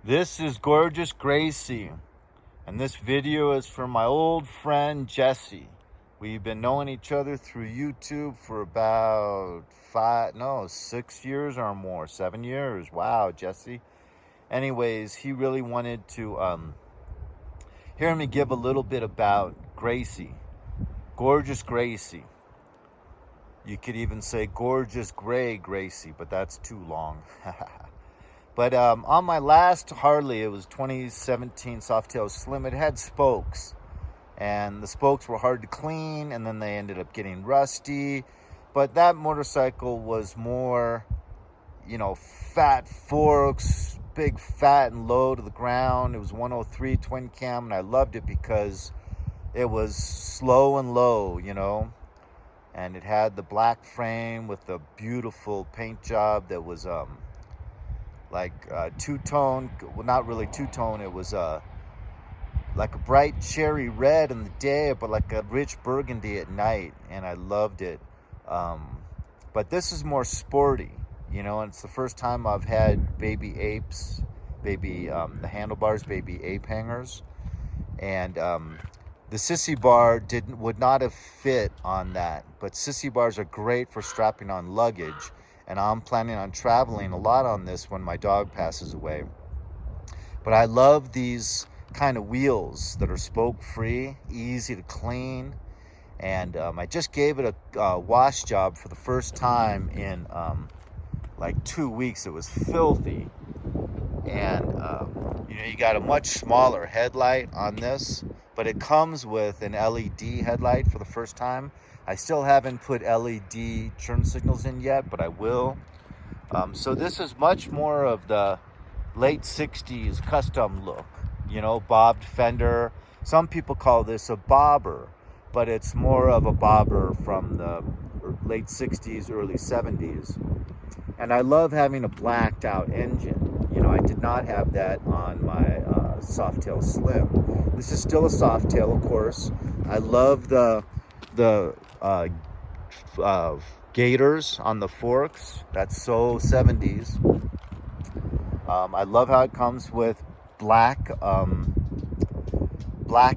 This is gorgeous Gracie, and this video is for my old friend Jesse. We've been knowing each other through YouTube for about 6 years or more, 7 years. Wow, Jesse. Anyways, he really wanted to hear me give a little bit about Gracie, gorgeous Gracie. You could even say gorgeous gray Gracie, but that's too long. But on my last Harley, it was 2017 Softail Slim, it had spokes. And the spokes were hard to clean, and then they ended up getting rusty. But that motorcycle was more, fat forks, big fat and low to the ground. It was 103 twin cam, and I loved it because it was slow and low, And it had the black frame with the beautiful paint job that was two-tone. Well, not really two-tone. It was like a bright cherry red in the day, but like a rich burgundy at night, and I loved it. But this is more sporty, and it's the first time I've had baby apes, the handlebars, baby ape hangers, and the sissy bar would not have fit on that, but sissy bars are great for strapping on luggage, and I'm planning on traveling a lot on this when my dog passes away. But I love these kind of wheels that are spoke free, easy to clean, and I just gave it a wash job for the first time in like 2 weeks. It was filthy, and you got a much smaller headlight on this, but it comes with an LED headlight for the first time. I still haven't put LED turn signals in yet, but I will. So this is much more of the late 60s custom look, bobbed fender. Some people call this a bobber, but it's more of a bobber from the late 60s, early 70s. And I love having a blacked out engine. I did not have that on my Softail Slim. This is still a Softail, of course. I love the gators on the forks. That's so 70s. I love how it comes with black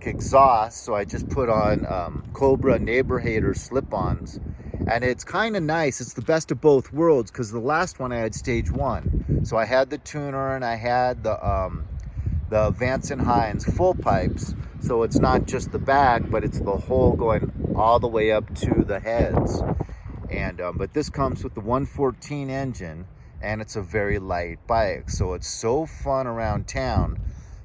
exhaust, so I just put on Cobra Neighbor Hater slip-ons, and it's kind of nice. It's the best of both worlds, because the last one I had stage 1, so I had the tuner and I had the Vance and Hines full pipes, so it's not just the back, but it's the whole going all the way up to the heads. And but this comes with the 114 engine, and it's a very light bike, so it's so fun around town.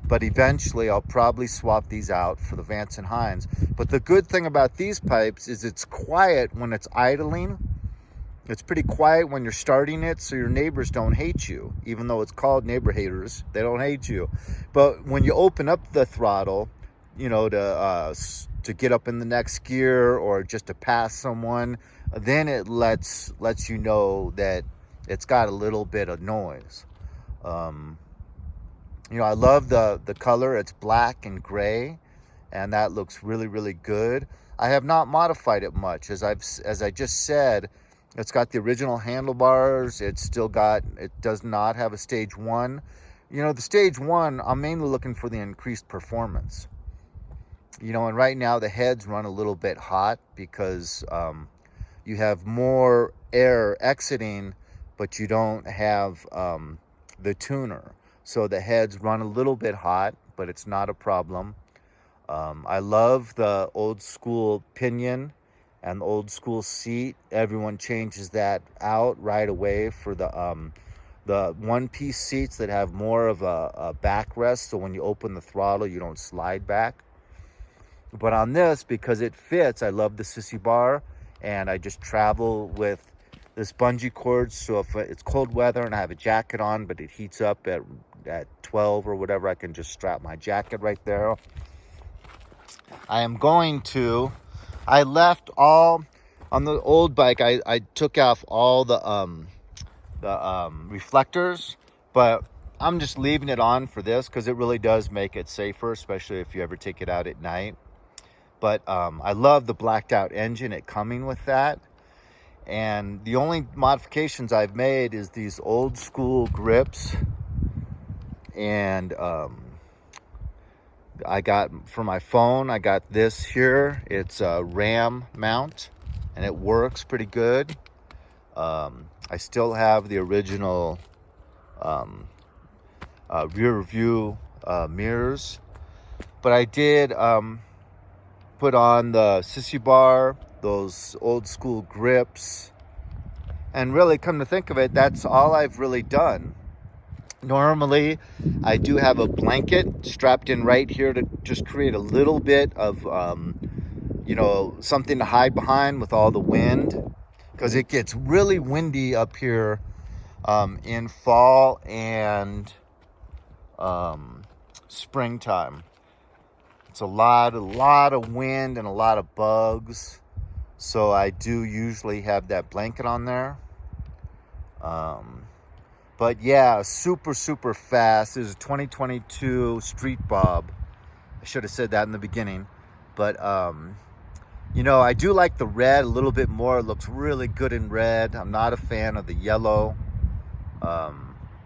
But eventually I'll probably swap these out for the Vance and Hines. But the good thing about these pipes is it's quiet when it's idling. It's pretty quiet when you're starting it, so your neighbors don't hate you. Even though it's called neighbor haters, they don't hate you. But when you open up the throttle, to get up in the next gear or just to pass someone, then it lets you know that it's got a little bit of noise. I love the color. It's black and gray, and that looks really, really good. I have not modified it much. As I just said, it's got the original handlebars. It does not have a stage 1. The stage 1, I'm mainly looking for the increased performance. And right now the heads run a little bit hot because you have more air exiting, but you don't have the tuner. So the heads run a little bit hot, but it's not a problem. I love the old school pinion and the old school seat. Everyone changes that out right away for the one-piece seats that have more of a backrest, so when you open the throttle, you don't slide back. But on this, because it fits, I love the sissy bar, and I just travel with this bungee cord, so if it's cold weather and I have a jacket on, but it heats up at 12 or whatever, I can just strap my jacket right there. I left all, on the old bike, I took off all the reflectors, but I'm just leaving it on for this because it really does make it safer, especially if you ever take it out at night. But I love the blacked out engine, it coming with that. And the only modifications I've made is these old school grips And I got, for my phone, I got this here. It's a RAM mount, and it works pretty good. I still have the original rear view mirrors, but I did put on the sissy bar, those old school grips, and really, come to think of it, that's all I've really done. Normally, I do have a blanket strapped in right here to just create a little bit of, you know, something to hide behind with all the wind, because it gets really windy up here in fall and springtime. It's a lot of wind and a lot of bugs, so I do usually have that blanket on there. But yeah, super fast. This is a 2022 Street Bob. I should have said that in the beginning. But, you know, I do like the red a little bit more. It looks really good in red. I'm not a fan of the yellow.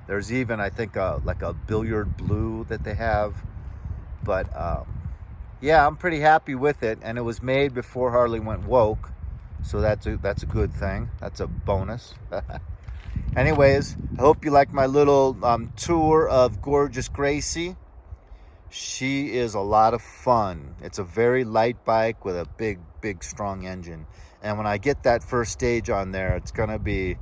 There's even, I think, like a billiard blue that they have. But, yeah, I'm pretty happy with it. And it was made before Harley went woke. So that's a good thing. That's a bonus. Anyways, I hope you like my little tour of gorgeous Gracie. She is a lot of fun. It's a very light bike with a big, strong engine. And when I get that first stage on there, it's going to be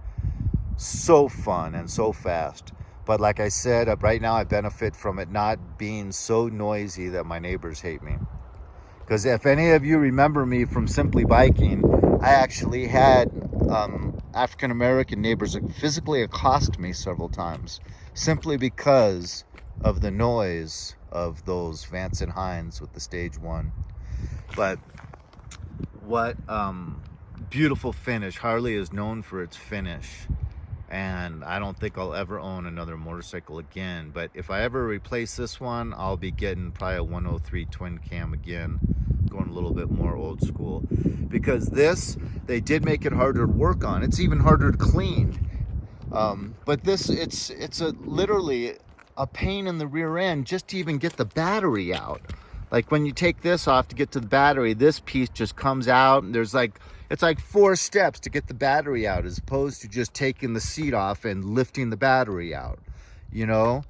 so fun and so fast. But like I said, right now I benefit from it not being so noisy that my neighbors hate me. Because if any of you remember me from Simply Biking, I actually had African-American neighbors physically accost me several times simply because of the noise of those Vance and Hines with the stage 1. But what beautiful finish. Harley is known for its finish, and I don't think I'll ever own another motorcycle again. But if I ever replace this one, I'll be getting probably a 103 twin cam again, going a little bit more old school, because this, they did make it harder to work on. It's even harder to clean. But this, it's literally a pain in the rear end just to even get the battery out. Like when you take this off to get to the battery, this piece just comes out, and there's like, it's like 4 steps to get the battery out, as opposed to just taking the seat off and lifting the battery out. You know,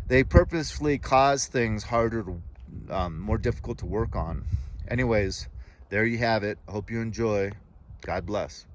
they purposefully cause things harder to, more difficult to work on. Anyways, there you have it. I hope you enjoy. God bless.